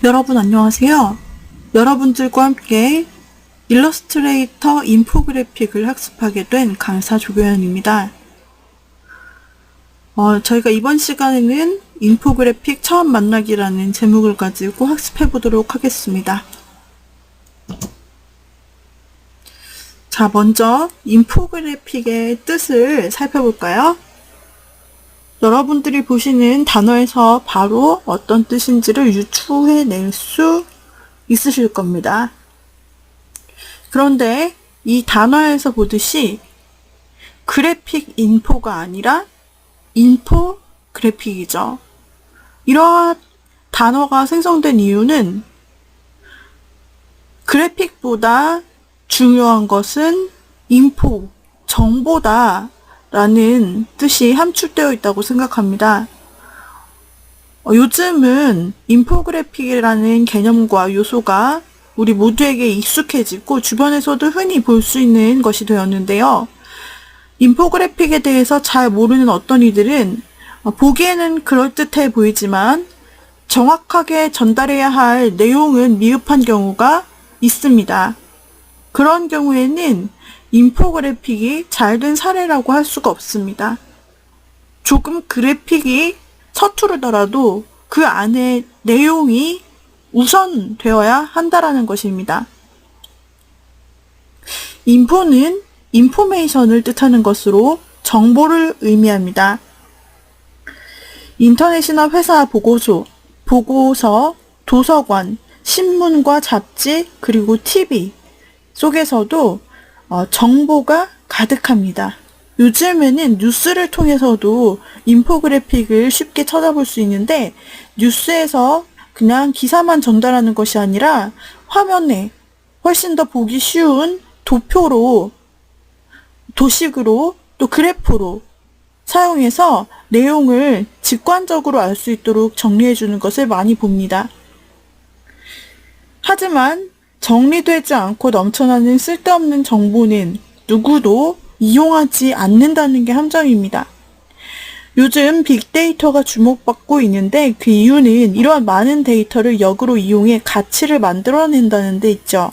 여러분 안녕하세요. 여러분들과 함께 일러스트레이터 인포그래픽을 학습하게 된 강사 조교연입니다. 저희가 이번 시간에는 인포그래픽 처음 만나기라는 제목을 가지고 학습해 보도록 하겠습니다. 자, 먼저 인포그래픽의 뜻을 살펴볼까요? 여러분들이 보시는 단어에서 바로 어떤 뜻인지를 유추해낼 수 있으실 겁니다. 그런데 이 단어에서 보듯이 그래픽 인포가 아니라 인포그래픽이죠. 이러한 단어가 생성된 이유는 그래픽보다 중요한 것은 인포, 정보다 라는 뜻이 함축되어 있다고 생각합니다. 요즘은 인포그래픽이라는 개념과 요소가 우리 모두에게 익숙해지고 주변에서도 흔히 볼 수 있는 것이 되었는데요. 인포그래픽에 대해서 잘 모르는 어떤 이들은 보기에는 그럴듯해 보이지만 정확하게 전달해야 할 내용은 미흡한 경우가 있습니다. 그런 경우에는 인포그래픽이 잘 된 사례라고 할 수가 없습니다. 조금 그래픽이 서투르더라도 그 안에 내용이 우선되어야 한다라는 것입니다. 인포는 인포메이션을 뜻하는 것으로 정보를 의미합니다. 인터넷이나 회사 보고서, 도서관, 신문과 잡지, 그리고 TV 속에서도 정보가 가득합니다. 요즘에는 뉴스를 통해서도 인포그래픽을 쉽게 찾아볼 수 있는데 뉴스에서 그냥 기사만 전달하는 것이 아니라 화면에 훨씬 더 보기 쉬운 도표로, 도식으로, 또 그래프로 사용해서 내용을 직관적으로 알 수 있도록 정리해주는 것을 많이 봅니다. 하지만 정리되지 않고 넘쳐나는 쓸데없는 정보는 누구도 이용하지 않는다는 게 함정입니다. 요즘 빅데이터가 주목받고 있는데 그 이유는 이러한 많은 데이터를 역으로 이용해 가치를 만들어낸다는 데 있죠.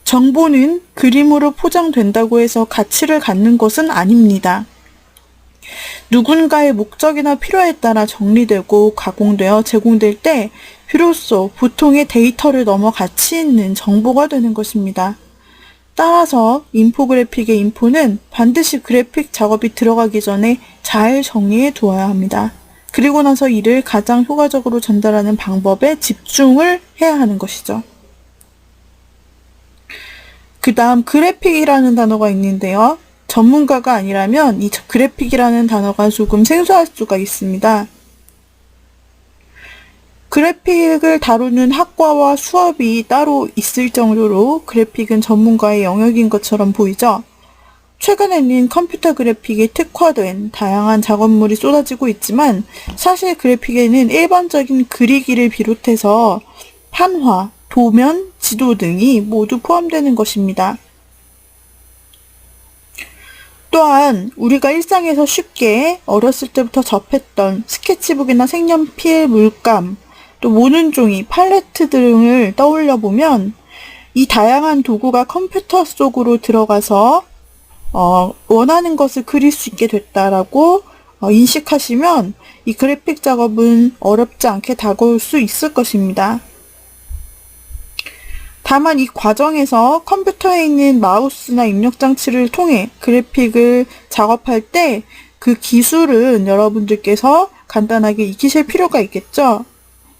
정보는 그림으로 포장된다고 해서 가치를 갖는 것은 아닙니다. 누군가의 목적이나 필요에 따라 정리되고 가공되어 제공될 때 비로소 보통의 데이터를 넘어 가치 있는 정보가 되는 것입니다. 따라서 인포그래픽의 인포는 반드시 그래픽 작업이 들어가기 전에 잘 정리해 두어야 합니다. 그리고 나서 이를 가장 효과적으로 전달하는 방법에 집중을 해야 하는 것이죠. 그 다음 그래픽이라는 단어가 있는데요. 전문가가 아니라면 이 그래픽이라는 단어가 조금 생소할 수가 있습니다. 그래픽을 다루는 학과와 수업이 따로 있을 정도로 그래픽은 전문가의 영역인 것처럼 보이죠? 최근에는 컴퓨터 그래픽에 특화된 다양한 작업물이 쏟아지고 있지만 사실 그래픽에는 일반적인 그리기를 비롯해서 판화, 도면, 지도 등이 모두 포함되는 것입니다. 또한 우리가 일상에서 쉽게 어렸을 때부터 접했던 스케치북이나 색연필, 물감, 또 모는 종이, 팔레트 등을 떠올려 보면 이 다양한 도구가 컴퓨터 속으로 들어가서 원하는 것을 그릴 수 있게 됐다라고 인식하시면 이 그래픽 작업은 어렵지 않게 다가올 수 있을 것입니다. 다만 이 과정에서 컴퓨터에 있는 마우스나 입력 장치를 통해 그래픽을 작업할 때 그 기술은 여러분들께서 간단하게 익히실 필요가 있겠죠.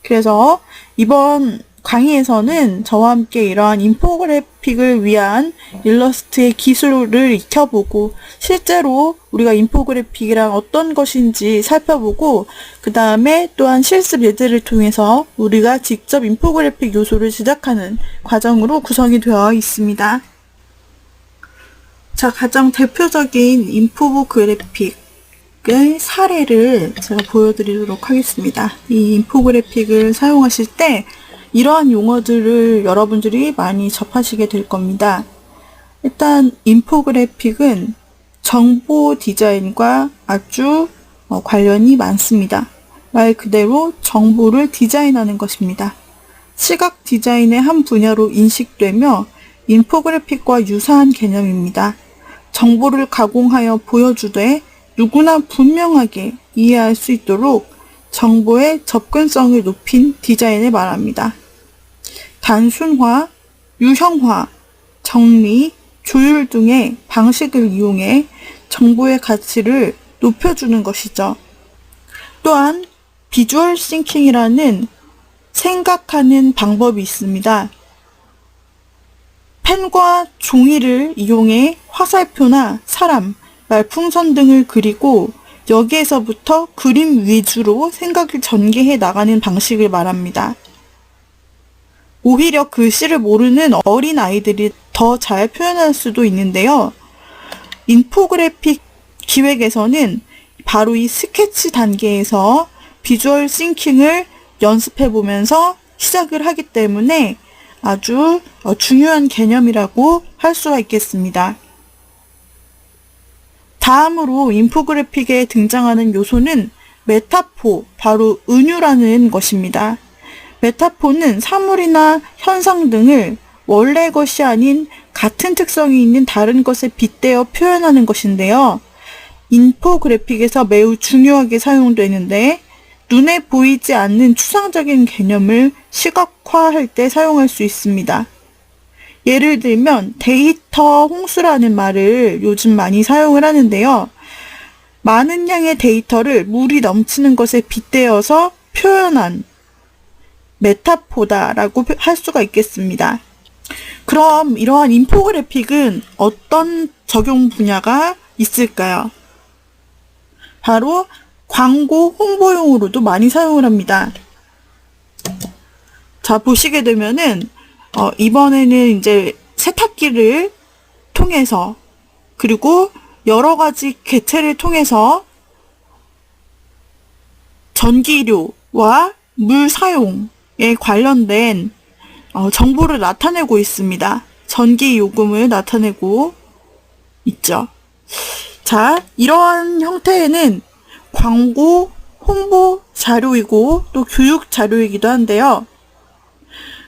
그래서 이번 강의에서는 저와 함께 이러한 인포그래픽을 위한 일러스트의 기술을 익혀보고 실제로 우리가 인포그래픽이란 어떤 것인지 살펴보고 그 다음에 또한 실습 예제를 통해서 우리가 직접 인포그래픽 요소를 제작하는 과정으로 구성이 되어 있습니다. 자, 가장 대표적인 인포그래픽의 사례를 제가 보여드리도록 하겠습니다. 이 인포그래픽을 사용하실 때 이러한 용어들을 여러분들이 많이 접하시게 될 겁니다. 일단 인포그래픽은 정보 디자인과 아주 관련이 많습니다. 말 그대로 정보를 디자인하는 것입니다. 시각 디자인의 한 분야로 인식되며 인포그래픽과 유사한 개념입니다. 정보를 가공하여 보여주되 누구나 분명하게 이해할 수 있도록 정보의 접근성을 높인 디자인을 말합니다. 단순화, 유형화, 정리, 조율 등의 방식을 이용해 정보의 가치를 높여주는 것이죠. 또한 비주얼 싱킹이라는 생각하는 방법이 있습니다. 펜과 종이를 이용해 화살표나 사람, 말풍선 등을 그리고 여기에서부터 그림 위주로 생각을 전개해 나가는 방식을 말합니다. 오히려 글씨를 모르는 어린 아이들이 더 잘 표현할 수도 있는데요. 인포그래픽 기획에서는 바로 이 스케치 단계에서 비주얼 싱킹을 연습해 보면서 시작을 하기 때문에 아주 중요한 개념이라고 할 수가 있겠습니다. 다음으로 인포그래픽에 등장하는 요소는 메타포, 바로 은유라는 것입니다. 메타포는 사물이나 현상 등을 원래 것이 아닌 같은 특성이 있는 다른 것에 빗대어 표현하는 것인데요. 인포그래픽에서 매우 중요하게 사용되는데 눈에 보이지 않는 추상적인 개념을 시각화할 때 사용할 수 있습니다. 예를 들면 데이터 홍수라는 말을 요즘 많이 사용을 하는데요. 많은 양의 데이터를 물이 넘치는 것에 빗대어서 표현한 메타포다라고 할 수가 있겠습니다. 그럼 이러한 인포그래픽은 어떤 적용 분야가 있을까요? 바로 광고 홍보용으로도 많이 사용을 합니다. 자, 보시게 되면은 이번에는 이제 세탁기를 통해서 그리고 여러 가지 개체를 통해서 전기료와 물 사용에 관련된 정보를 나타내고 있습니다. 전기 요금을 나타내고 있죠. 자, 이러한 형태에는 광고, 홍보 자료이고 또 교육 자료이기도 한데요.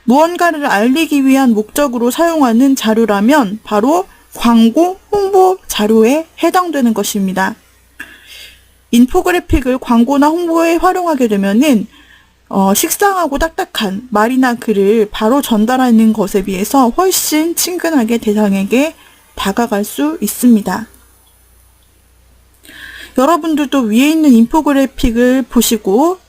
무언가를 알리기 위한 목적으로 사용하는 자료라면 바로 광고, 홍보 자료에 해당되는 것입니다. 인포그래픽을 광고나 홍보에 활용하게 되면은 식상하고 딱딱한 말이나 글을 바로 전달하는 것에 비해서 훨씬 친근하게 대상에게 다가갈 수 있습니다. 여러분들도 위에 있는 인포그래픽을 보시고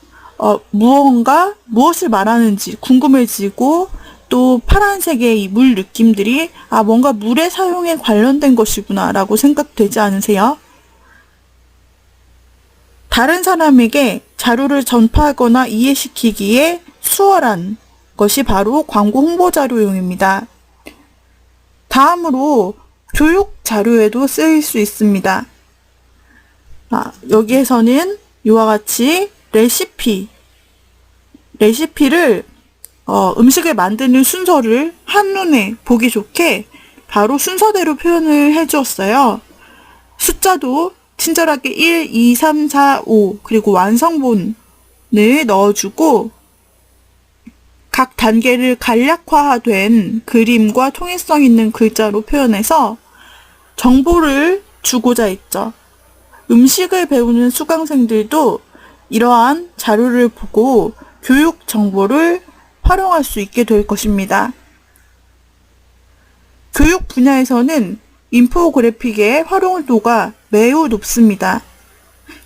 무엇을 말하는지 궁금해지고 또 파란색의 이 물 느낌들이 뭔가 물의 사용에 관련된 것이구나 라고 생각되지 않으세요? 다른 사람에게 자료를 전파하거나 이해시키기에 수월한 것이 바로 광고 홍보 자료용입니다. 다음으로 교육 자료에도 쓰일 수 있습니다. 여기에서는 이와 같이 레시피를 음식을 만드는 순서를 한눈에 보기 좋게 바로 순서대로 표현을 해주었어요. 숫자도 친절하게 1, 2, 3, 4, 5 그리고 완성본을 넣어주고 각 단계를 간략화된 그림과 통일성 있는 글자로 표현해서 정보를 주고자 했죠. 음식을 배우는 수강생들도 이러한 자료를 보고 교육 정보를 활용할 수 있게 될 것입니다. 교육 분야에서는 인포그래픽의 활용도가 매우 높습니다.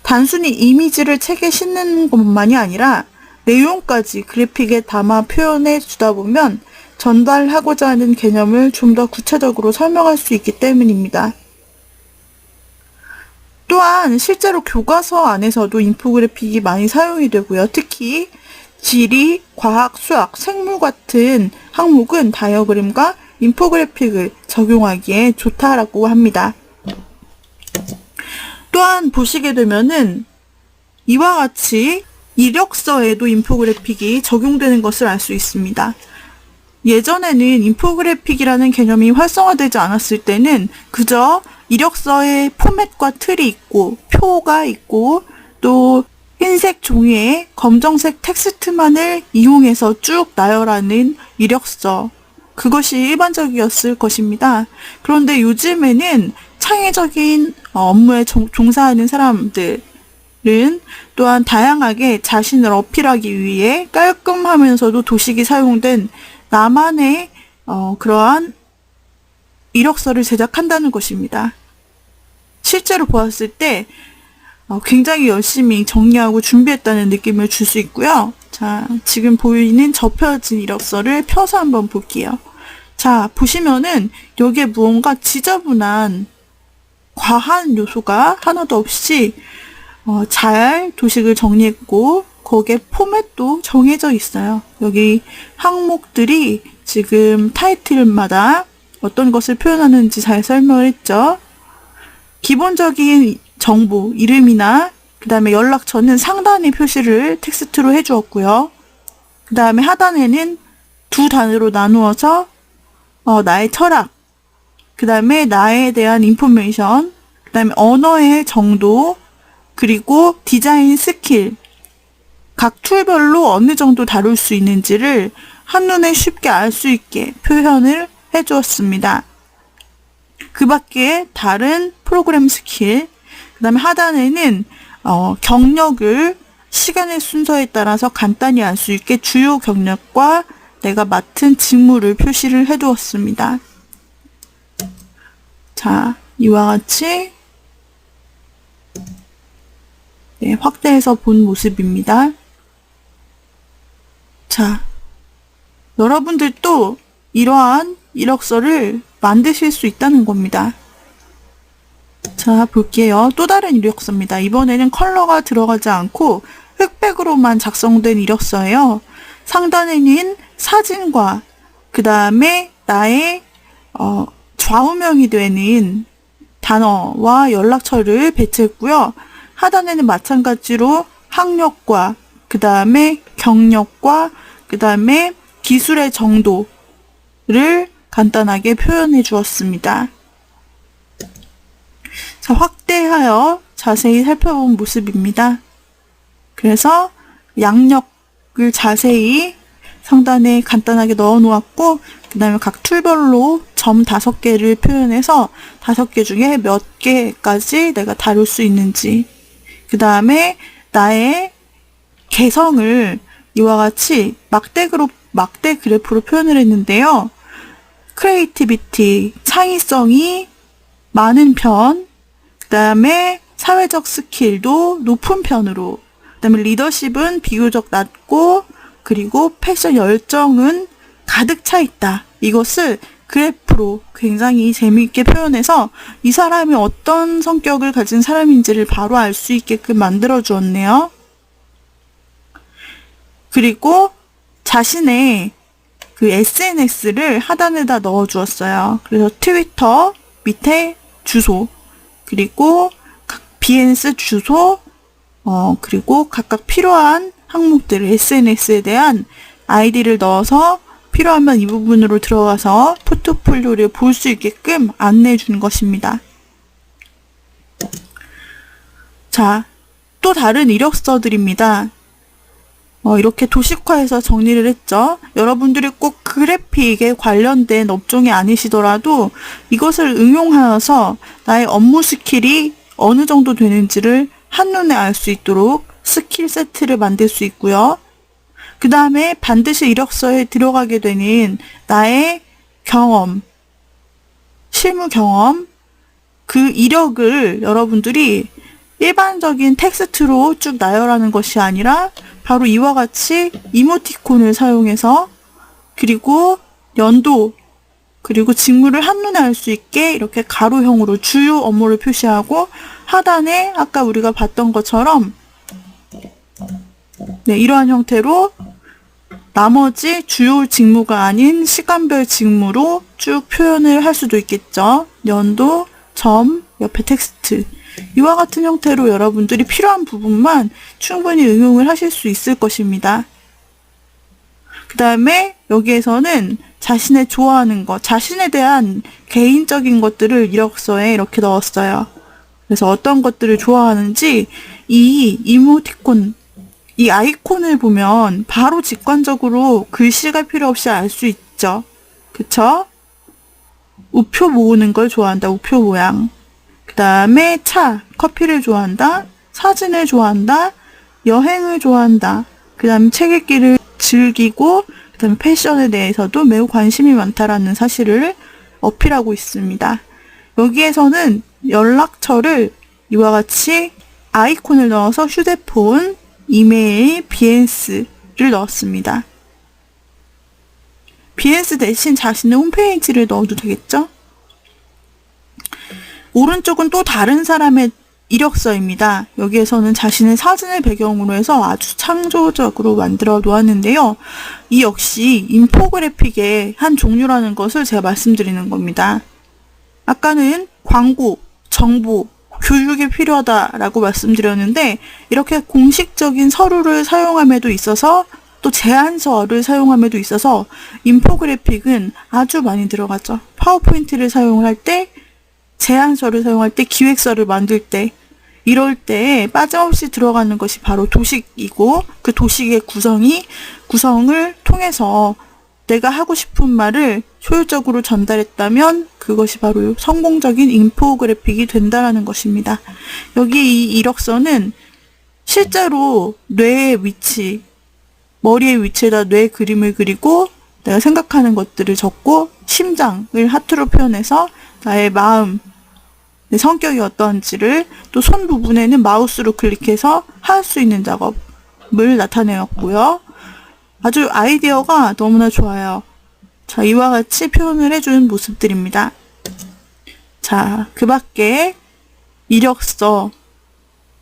단순히 이미지를 책에 싣는 것만이 아니라 내용까지 그래픽에 담아 표현해 주다 보면 전달하고자 하는 개념을 좀 더 구체적으로 설명할 수 있기 때문입니다. 또한 실제로 교과서 안에서도 인포그래픽이 많이 사용이 되고요. 특히 지리, 과학, 수학, 생물 같은 항목은 다이어그램과 인포그래픽을 적용하기에 좋다라고 합니다. 또한 보시게 되면은 이와 같이 이력서에도 인포그래픽이 적용되는 것을 알 수 있습니다. 예전에는 인포그래픽이라는 개념이 활성화되지 않았을 때는 그저 이력서에 포맷과 틀이 있고 표가 있고 또 흰색 종이에 검정색 텍스트만을 이용해서 쭉 나열하는 이력서. 그것이 일반적이었을 것입니다. 그런데 요즘에는 창의적인 업무에 종사하는 사람들은 또한 다양하게 자신을 어필하기 위해 깔끔하면서도 도식이 사용된 나만의 그러한 이력서를 제작한다는 것입니다. 실제로 보았을 때 굉장히 열심히 정리하고 준비했다는 느낌을 줄 수 있고요. 자, 지금 보이는 접혀진 이력서를 펴서 한번 볼게요. 자, 보시면은 여기에 무언가 지저분한 과한 요소가 하나도 없이 잘 도식을 정리했고 거기에 포맷도 정해져 있어요. 여기 항목들이 지금 타이틀마다 어떤 것을 표현하는지 잘 설명을 했죠. 기본적인 정보, 이름이나 그 다음에 연락처는 상단에 표시를 텍스트로 해주었고요. 그 다음에 하단에는 두 단으로 나누어서 나의 철학, 그 다음에 나에 대한 인포메이션, 그 다음에 언어의 정도, 그리고 디자인 스킬, 각 툴별로 어느 정도 다룰 수 있는지를 한눈에 쉽게 알 수 있게 표현을 해주었습니다. 그 밖에 다른 프로그램 스킬, 그 다음에 하단에는 경력을 시간의 순서에 따라서 간단히 알 수 있게 주요 경력과 내가 맡은 직무를 표시를 해두었습니다. 자, 이와 같이 확대해서 본 모습입니다. 자, 여러분들도 이러한 이력서를 만드실 수 있다는 겁니다. 자, 볼게요. 또 다른 이력서입니다. 이번에는 컬러가 들어가지 않고 흑백으로만 작성된 이력서예요. 상단에는 사진과 그 다음에 나의 좌우명이 되는 단어와 연락처를 배치했고요. 하단에는 마찬가지로 학력과 그 다음에 경력과 그 다음에 기술의 정도를 간단하게 표현해 주었습니다. 자, 확대하여 자세히 살펴본 모습입니다. 그래서 양력을 자세히 상단에 간단하게 넣어 놓았고, 그 다음에 각 툴별로 점 5개를 표현해서 5개 중에 몇 개까지 내가 다룰 수 있는지, 그 다음에 나의 개성을 이와 같이 막대 그래프로 표현을 했는데요. 크리에이티비티, 창의성이 많은 편, 그 다음에 사회적 스킬도 높은 편으로, 그 다음에 리더십은 비교적 낮고, 그리고 패션 열정은 가득 차 있다. 이것을 그래프로 굉장히 재미있게 표현해서 이 사람이 어떤 성격을 가진 사람인지를 바로 알 수 있게끔 만들어 주었네요. 그리고 자신의 그 SNS를 하단에다 넣어 주었어요. 그래서 트위터 밑에 주소, 그리고 각 비엔스 주소, 그리고 각각 필요한 항목들을 SNS에 대한 아이디를 넣어서 필요하면 이 부분으로 들어가서 포트폴리오를 볼 수 있게끔 안내해 주는 것입니다. 자, 또 다른 이력서들입니다. 이렇게 도식화해서 정리를 했죠. 여러분들이 꼭 그래픽에 관련된 업종이 아니시더라도 이것을 응용하여서 나의 업무 스킬이 어느 정도 되는지를 한눈에 알 수 있도록 스킬 세트를 만들 수 있고요. 그 다음에 반드시 이력서에 들어가게 되는 나의 경험, 실무 경험, 그 이력을 여러분들이 일반적인 텍스트로 쭉 나열하는 것이 아니라 바로 이와 같이 이모티콘을 사용해서, 그리고 연도, 그리고 직무를 한눈에 알 수 있게 이렇게 가로형으로 주요 업무를 표시하고, 하단에 아까 우리가 봤던 것처럼 이러한 형태로 나머지 주요 직무가 아닌 시간별 직무로 쭉 표현을 할 수도 있겠죠. 연도, 점, 옆에 텍스트. 이와 같은 형태로 여러분들이 필요한 부분만 충분히 응용을 하실 수 있을 것입니다. 그 다음에 여기에서는 자신의 좋아하는 것, 자신에 대한 개인적인 것들을 이력서에 이렇게 넣었어요. 그래서 어떤 것들을 좋아하는지 이 이모티콘, 이 아이콘을 보면 바로 직관적으로 글씨가 필요 없이 알 수 있죠. 그쵸? 우표 모으는 걸 좋아한다. 우표 모양. 그 다음에 차, 커피를 좋아한다. 사진을 좋아한다. 여행을 좋아한다. 그 다음에 책 읽기를 즐기고 그 다음에 패션에 대해서도 매우 관심이 많다라는 사실을 어필하고 있습니다. 여기에서는 연락처를 이와 같이 아이콘을 넣어서 휴대폰, 이메일, 비엔스를 넣었습니다. 비엔스 대신 자신의 홈페이지를 넣어도 되겠죠? 오른쪽은 또 다른 사람의 이력서입니다. 여기에서는 자신의 사진을 배경으로 해서 아주 창조적으로 만들어 놓았는데요. 이 역시 인포그래픽의 한 종류라는 것을 제가 말씀드리는 겁니다. 아까는 광고, 정보, 교육이 필요하다라고 말씀드렸는데 이렇게 공식적인 서류를 사용함에도 있어서 또 제안서를 사용함에도 있어서 인포그래픽은 아주 많이 들어가죠. 파워포인트를 사용할 때, 제안서를 사용할 때, 기획서를 만들 때 이럴 때 빠짐없이 들어가는 것이 바로 도식이고 그 도식의 구성을 통해서 내가 하고 싶은 말을 효율적으로 전달했다면 그것이 바로 성공적인 인포그래픽이 된다라는 것입니다. 여기 이 이력서는 실제로 뇌의 위치, 머리의 위치에다 뇌 그림을 그리고 내가 생각하는 것들을 적고 심장을 하트로 표현해서 나의 마음, 내 성격이 어떠한지를 또 손 부분에는 마우스로 클릭해서 할 수 있는 작업을 나타내었고요. 아주 아이디어가 너무나 좋아요. 자, 이와 같이 표현을 해준 모습들입니다. 자, 그 밖에 이력서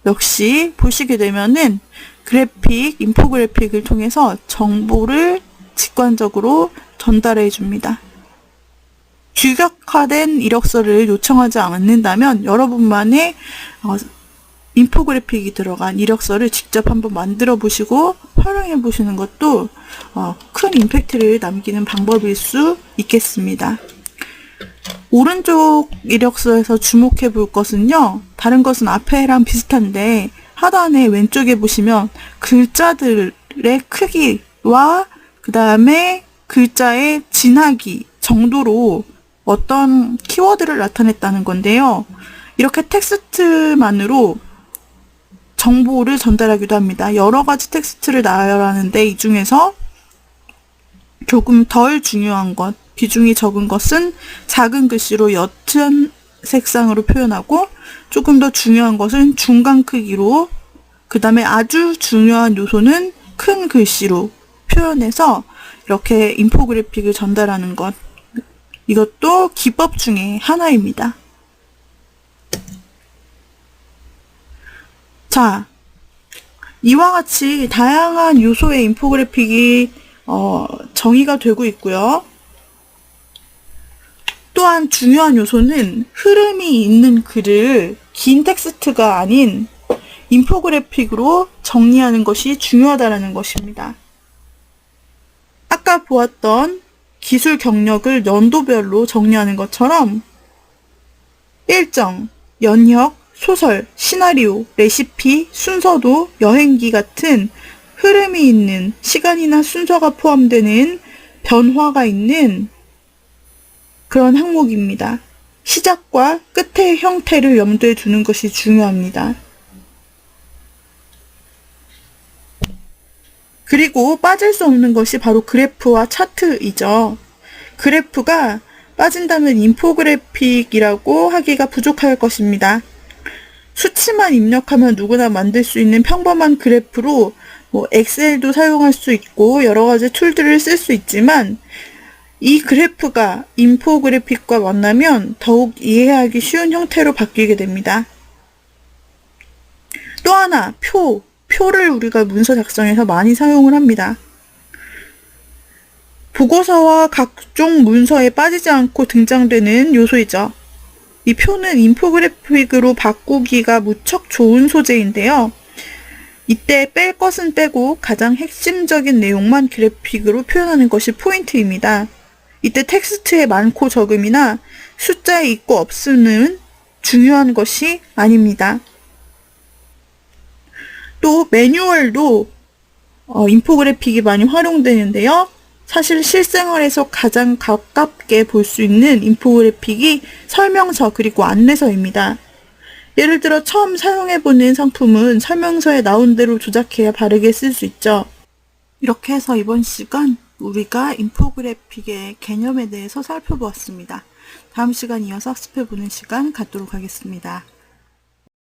역시 보시게 되면은 그래픽, 인포그래픽을 통해서 정보를 직관적으로 전달해 줍니다. 규격화된 이력서를 요청하지 않는다면 여러분만의 인포그래픽이 들어간 이력서를 직접 한번 만들어 보시고 활용해 보시는 것도 큰 임팩트를 남기는 방법일 수 있겠습니다. 오른쪽 이력서에서 주목해 볼 것은요. 다른 것은 앞에랑 비슷한데 하단에 왼쪽에 보시면 글자들의 크기와 그 다음에 글자의 진하기 정도로 어떤 키워드를 나타냈다는 건데요. 이렇게 텍스트만으로 정보를 전달하기도 합니다. 여러 가지 텍스트를 나열하는데 이 중에서 조금 덜 중요한 것, 비중이 적은 것은 작은 글씨로 옅은 색상으로 표현하고 조금 더 중요한 것은 중간 크기로, 그 다음에 아주 중요한 요소는 큰 글씨로 표현해서 이렇게 인포그래픽을 전달하는 것, 이것도 기법 중에 하나입니다. 자, 이와 같이 다양한 요소의 인포그래픽이 정의가 되고 있고요. 또한 중요한 요소는 흐름이 있는 글을 긴 텍스트가 아닌 인포그래픽으로 정리하는 것이 중요하다는 것입니다. 아까 보았던 기술 경력을 연도별로 정리하는 것처럼 일정, 연역, 소설, 시나리오, 레시피, 순서도, 여행기 같은 흐름이 있는 시간이나 순서가 포함되는 변화가 있는 그런 항목입니다. 시작과 끝의 형태를 염두에 두는 것이 중요합니다. 그리고 빠질 수 없는 것이 바로 그래프와 차트이죠. 그래프가 빠진다면 인포그래픽이라고 하기가 부족할 것입니다. 수치만 입력하면 누구나 만들 수 있는 평범한 그래프로 엑셀도 사용할 수 있고 여러 가지 툴들을 쓸 수 있지만 이 그래프가 인포그래픽과 만나면 더욱 이해하기 쉬운 형태로 바뀌게 됩니다. 또 하나, 표를 우리가 문서 작성에서 많이 사용을 합니다. 보고서와 각종 문서에 빠지지 않고 등장되는 요소이죠. 이 표는 인포그래픽으로 바꾸기가 무척 좋은 소재인데요. 이때 뺄 것은 빼고 가장 핵심적인 내용만 그래픽으로 표현하는 것이 포인트입니다. 이때 텍스트의 많고 적음이나 숫자의 있고 없음은 중요한 것이 아닙니다. 또 매뉴얼도 인포그래픽이 많이 활용되는데요. 사실 실생활에서 가장 가깝게 볼 수 있는 인포그래픽이 설명서 그리고 안내서입니다. 예를 들어 처음 사용해보는 상품은 설명서에 나온 대로 조작해야 바르게 쓸 수 있죠. 이렇게 해서 이번 시간 우리가 인포그래픽의 개념에 대해서 살펴보았습니다. 다음 시간 이어서 학습해보는 시간 갖도록 하겠습니다.